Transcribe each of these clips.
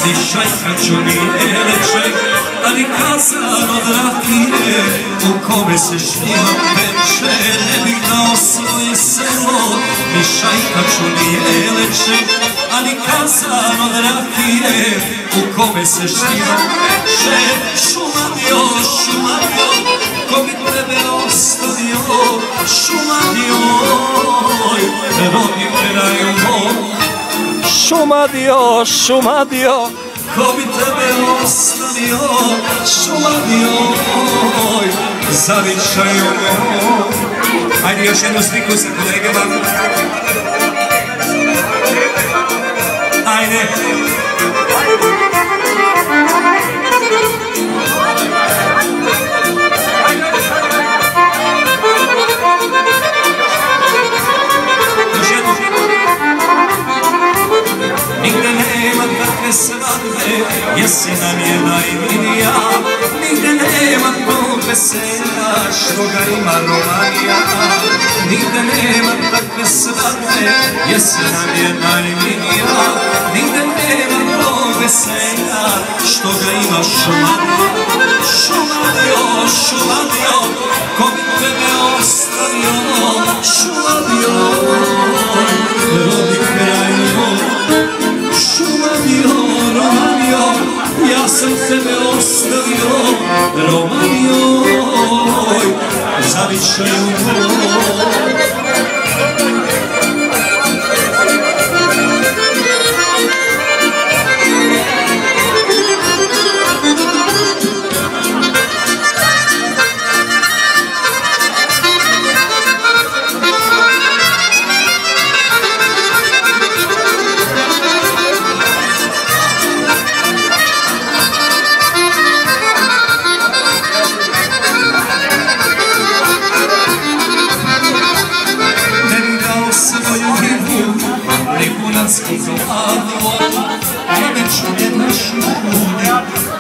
ni šajkaču ni eleče, ali kazan od rakije u kome se šljiva peče. Ne bih dao svoje selo, ni šajkaču ni eleče, ali kazan od rakije u kome se šljiva peče. Šumadio, šumadio, ko bi tebe ostavio, šumadio, rodi kraju moj. Šumadio, šumadio, ko bi tebe ostavio, šumadio, zavičaju moj. Ajde još jednu sliku sa kolegama. Ajde. Nigde nema takve svadbe, jesi nam je najmilija. Nigde nema tog vesela što ga ima Romanija. Nigde nema takve svadbe, jesi nam je najmilija. Nigde nema tog vesela što ga ima Šumadio. Šumadio, šumadio, ko bi tebe ostavio, šumadio, rodi kraj moj. Šumadio, Romanio, ja sam tebe ostavio, Romanio, zavičaju moj.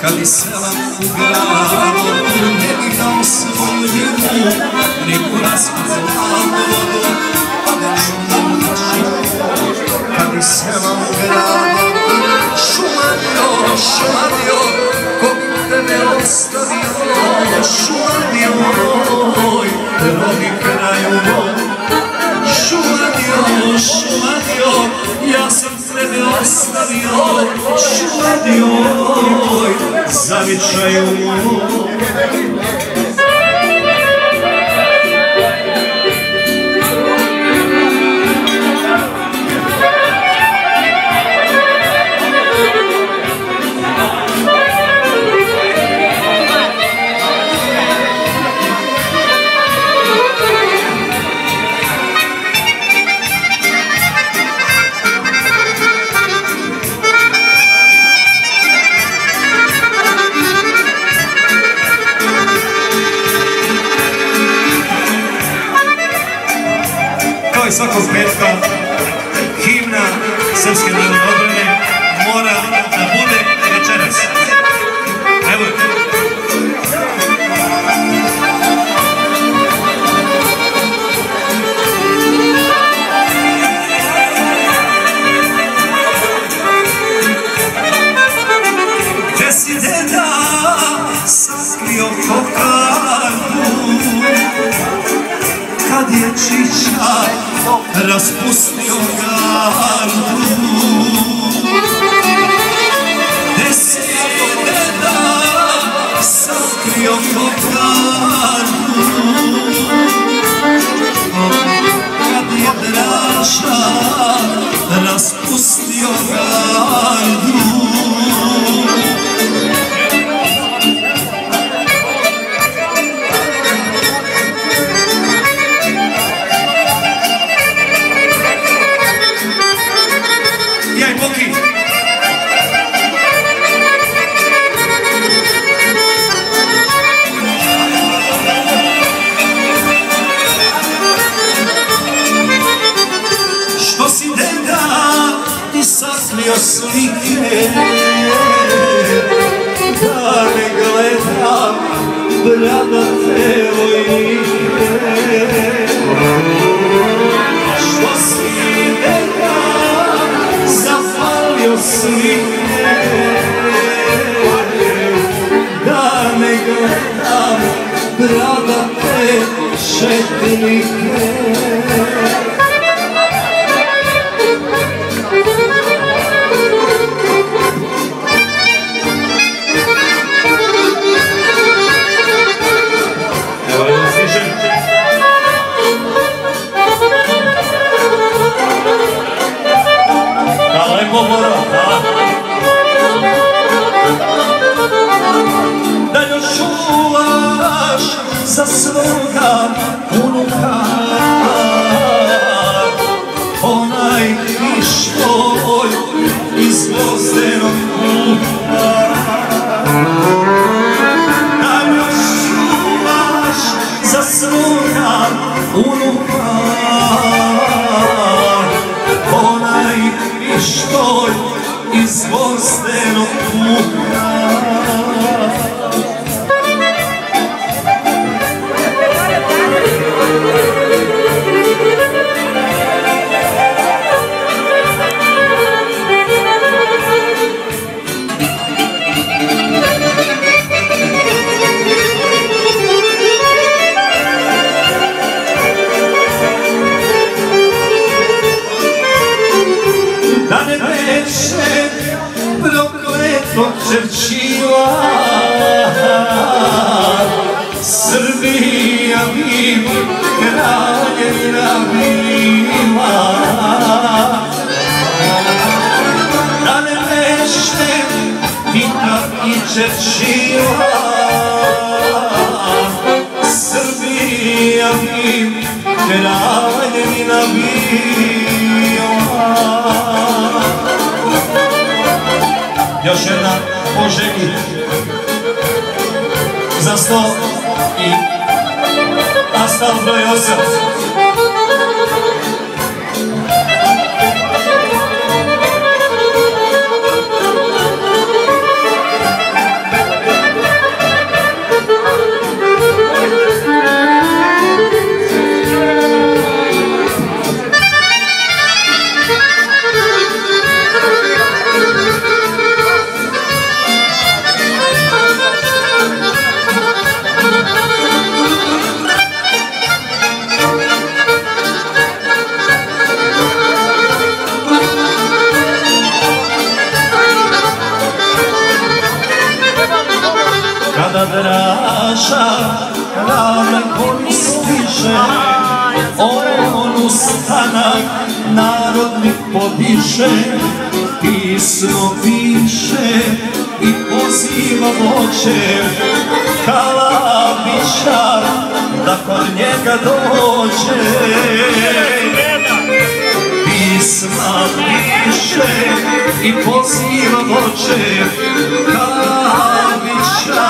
Kad bi selam u gradu, ne bih dao svoju ljubu, ni kurasku zlavodu, pa da čudam našu. Kad bi selam u gradu, šumadio, šumadio, ko bi tebe ostavio, šumadio, rodi kraju moj. Šumadio, šumadio, ja sam tebe ostavio, šumadio, zavičaju moj. I svakog petka himna Srpske narodne odbrane mora da bude večeras. Evo je. Gde si deda sakrio kokardu, kad je čiča raspustio gardu. Gde si deda sakrio kokardu, kad je Draža raspustio gardu. Saklio slike, da ne gledam bradate vojnike. Što si deda zapalio slike, gledam, draga te četnike. Da još čuvaš za svoga unuka onaj pištolj iz gvozdenog puka. Da još čuvaš za svoga unuka onaj pištolj iz gvozdenog puka. Da ne beše prokletog Čerčila, Srbija bi kraljevina bila. Da ne beše Tita i Čerčila, Srbija bi kraljevina bila. Još jedna po želji za 100 i nastav broj 8. Kada draža rame koju stiže, on ustanak narodni podiže, pismo piše i poziva voće Kalabiša da kod njega dođe. Pisma piše i poziva voće Kalabiša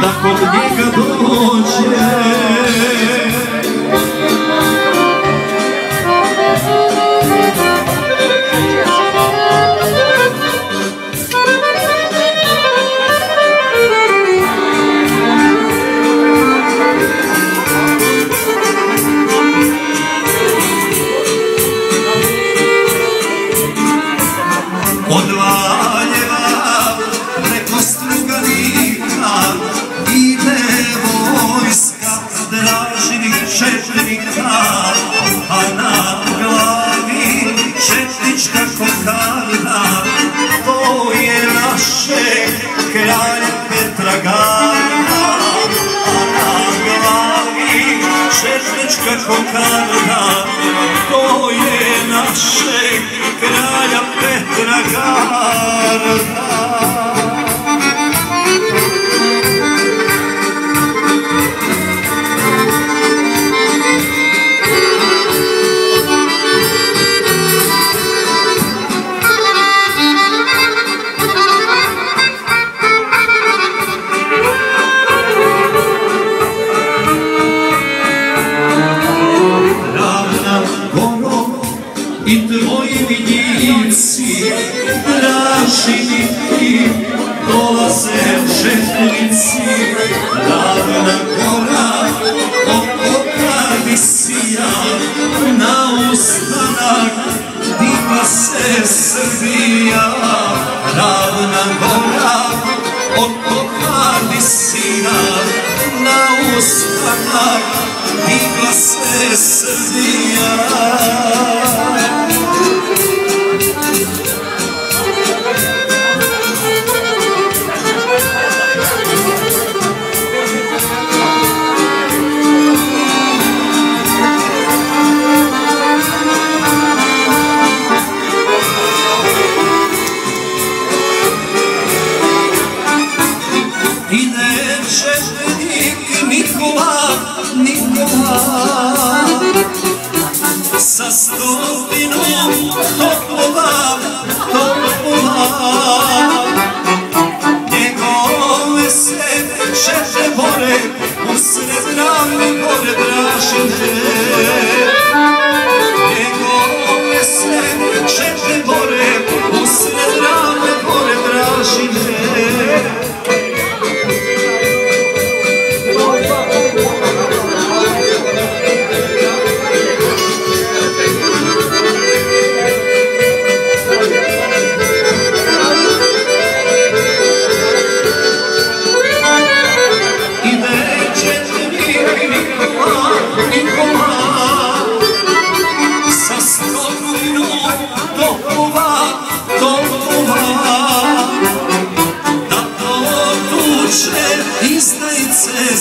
da kod njega dođe. Od Valjeva preko Struganika ide vojska Dražinih četnika, a na glavi četnička kokarda. To je naše kralja Petra Garda, a na glavi četnička kokarda. To je naše kralja Petra Garda. Ravna goro i tvoji vidjivci, Dražini ti dolaze četnici. Ravna gora oko tradicija, na ustanak diva se Srbija. Ravna gora oko tradicija, ostanak digla se Srbija. Sa stopinom topova, njegove se šeše bore, usred ravne gore prašine. Njegove se šeše bore, usred ravne gore prašine.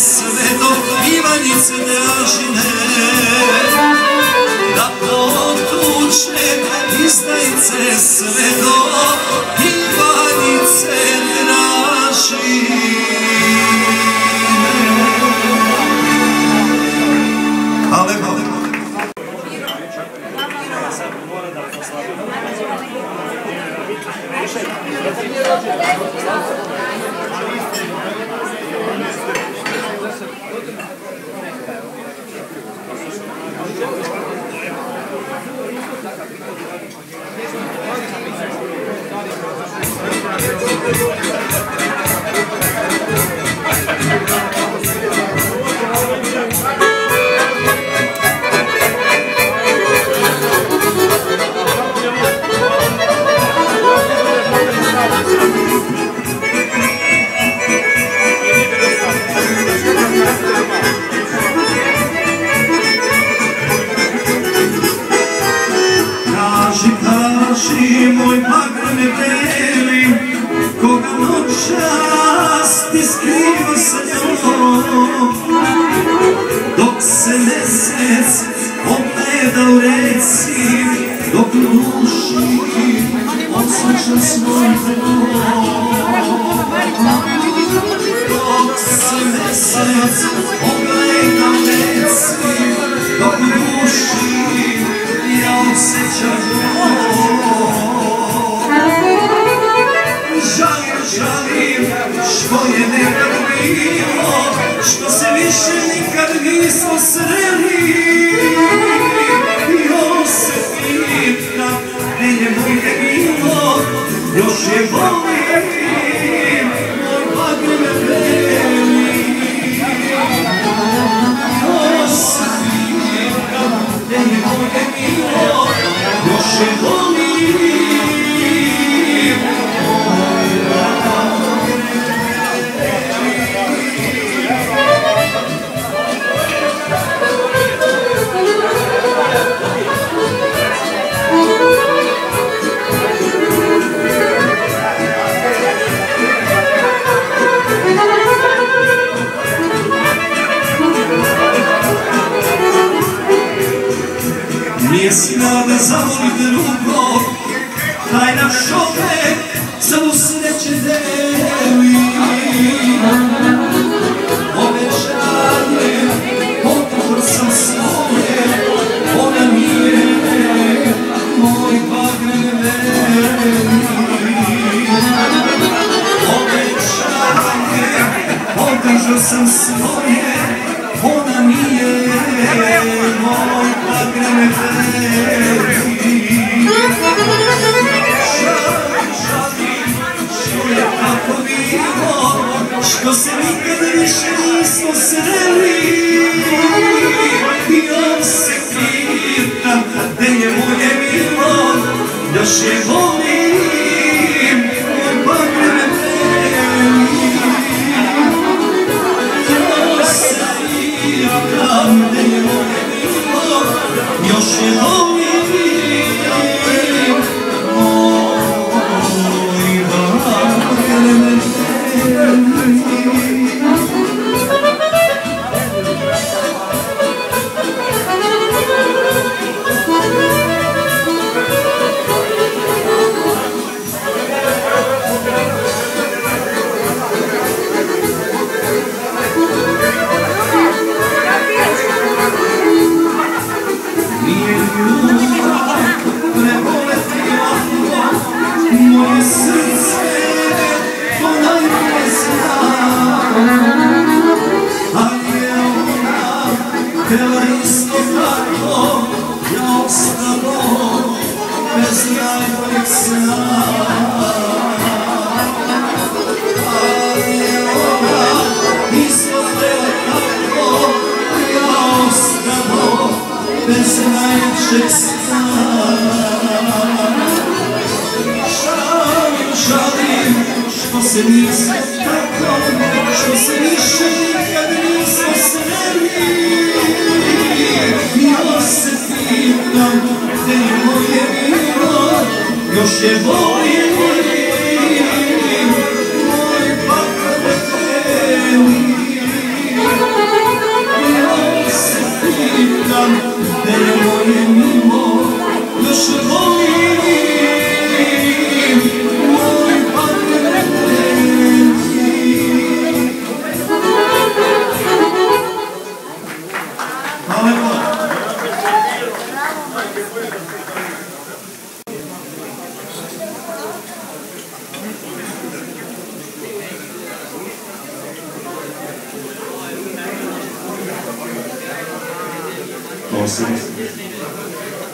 Sve do Ivanice Dražine, da potuče izdajice sve do Ivanice Dražine. Moj Bagrame beli, koga noćas ti skriva sa njom, dok se mesec ogleda u reci, dok u duši osjeća svoj dom. Dok se mesec ogleda u reci, dok u duši ja osjećam dom. Žalim što je nekad bilo, što se više nikad nismo sreli. Još se pitam, gdje je moje bilo, još je volim, moj Bagrame beli. Još se pitam, gdje je moje bilo, još je volim. Nije smjela da zavoli drugo, taj naš čovek za usreće deli. Obećanje, potvor sam svoje, ona nije moj Bagrame beli. Obećanje, podržao sam svoje, ona nije moj Bagrame beli. Žalim što je tako bilo, što se nikad više nismo sreli. Još se pitam, gde je moje bilo, još je volim, moj Bagrame beli. Još se bez najboljeg sna. Ali je ona izgledala kako ja ostalo bez najljepšeg sna. Žalim što se nismo tako, što se više nikad nismo sreli. Još se pitam gde je moje bilo, još je bolje moj pakle teli. Još se pitam gde je moje milo, još je bolje moj pakle teli.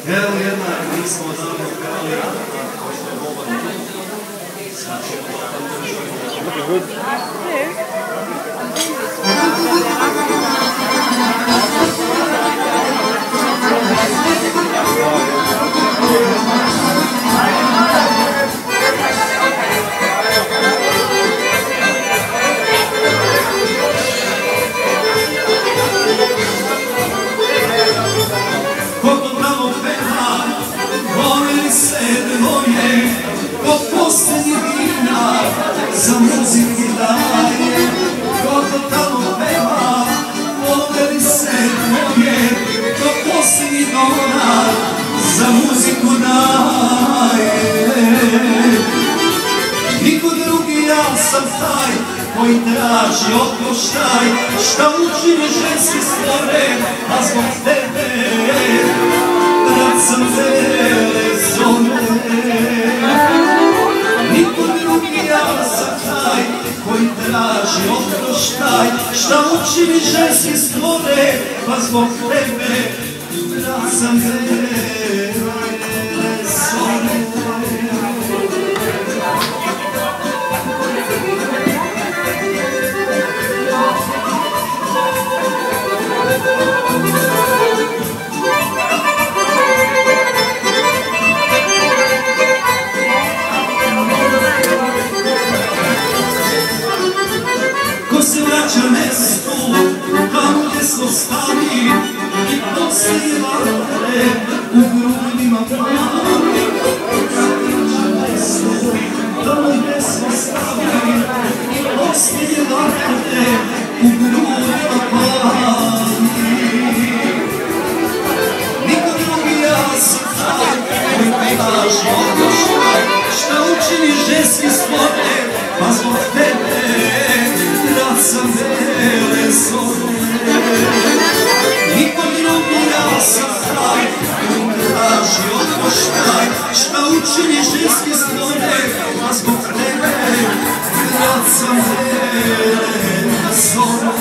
Evo jedna, nismo davno pevali. Za muziku daje, koliko tamo peva, poveli se moje, do posljednjih dona, za muziku daje. Niko drugi, ja sam taj, koji traži oproštaj, šta učini ženski stvore, a zbog tebe, brat sam vele zove. Niko drugi, ja sam taj, koji traži oproštaj, šta učini ženski stvore, pa zbog tebe, brat sam vele zove. Ko se vraća mestu, tamo gdje smo stali, i poslije vatre u grudima pali. Ko se vraća mestu, tamo gdje smo stali, i poslije vatre u grudima pali. Niko drugi, ja sam taj, koji traži oproštaj, šta učini ženski stvore, pa zbog tebe, brat sam vele zove. Niko drugi, ja sam taj, koji traži oproštaj, šta učini ženski stvore, pa zbog tebe, brat sam vele zove.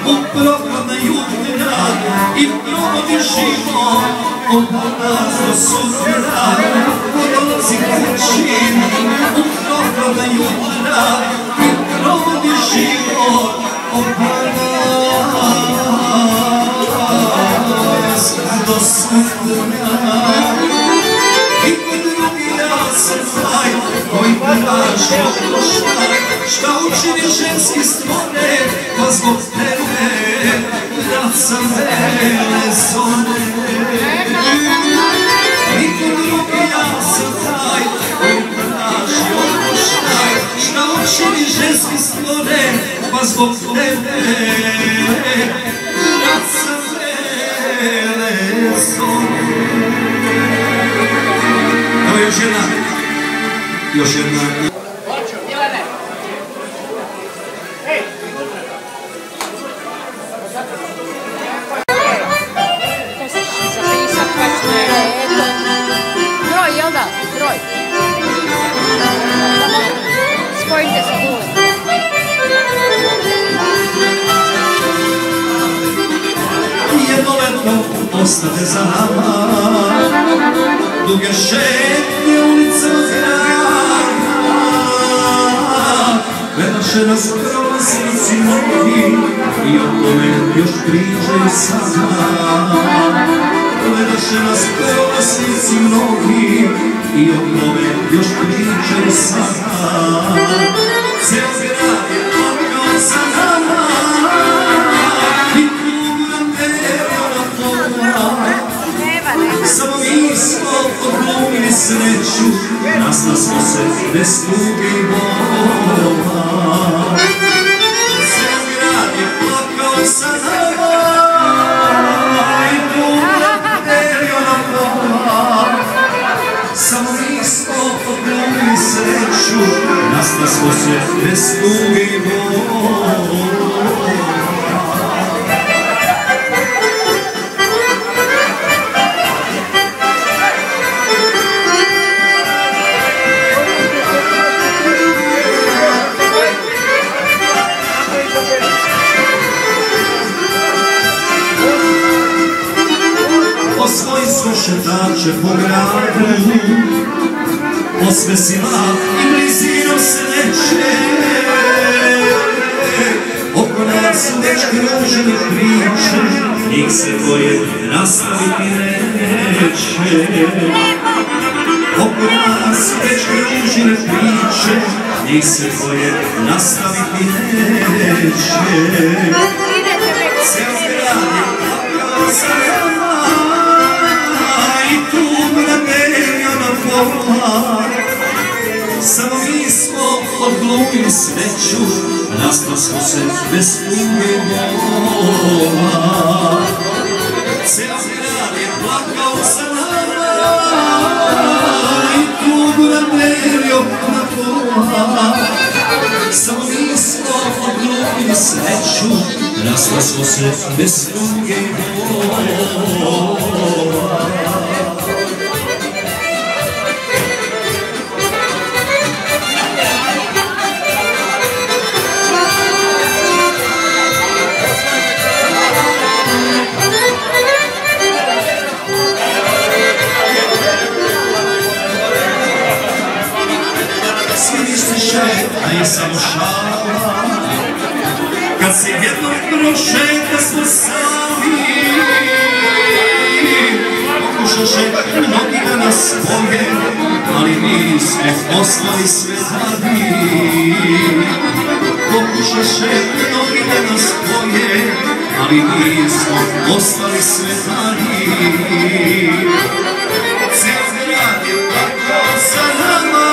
Upravo na jutra i provodi život od nas do sutra. Dolazi kući, upravo na jutra i provodi život od nas do sutra. Niko drugi, ja sam taj, koji traži oproštaj, šta učini ženski stvore, pa zbog tebe, brat sam vele zove. Niko drugi, ja sam taj, koji traži oproštaj, šta učini ženski stvore, pa zbog tebe, brat sam vele zove. Evo još jedna. ostate za nama. Duge šetnje ulicama grada, gledaše nas prolaznici mnogi i o tome još pričaju sada. Gledaše nas prolaznici mnogi i o tome još pričaju sada. Ceo grad je plakao za nama i krug nam teo na pola. Samo mi smo odglumili sreću, nasla smo se bez tuge i bola. Ceo grad je plakao za nama i krug nam teo na pola. Samo mi smo odglumili sreću, nasla smo se bez tuge i bola. Osvoji smo šetače po gradu, osvesima i blizinom sreće. Oko nas su već kružene priče, njih se dvoje nastaviti neće. Oko nas su već kružene priče, njih se dvoje nastaviti neće. Ceo grad je plakao za nama i tugu nam delio na pola. Samo mi smo odglumili sreću, nastali smo se bez tuge i bola. Ceo grad je plakao za nama i tugu nam delio na pola. Samo mi smo odglumili sreću, nastali smo se bez tuge i bola. A je samo šala, kad se jednom prošeta smo sami. Pokušaše mnogi da nas spoje, ali mi smo ostali sve zadnji. Pokušaše mnogi da nas spoje, ali mi smo ostali sve zadnji. Ceo grad je plakao za nama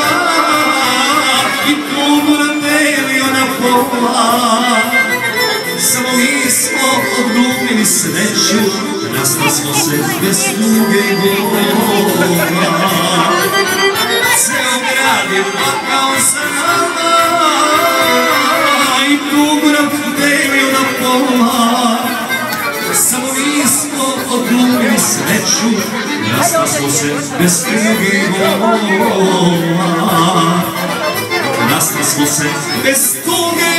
i tugu nam delio na pola. Samo mi smo odglumili sreću, nastali smo se bez tuge i bola. Ceo grad je plakao za nama i tugu nam delio na pola. Samo mi smo odglumili sreću, nastali smo se bez tuge i bola. Nastali smo se bez tuge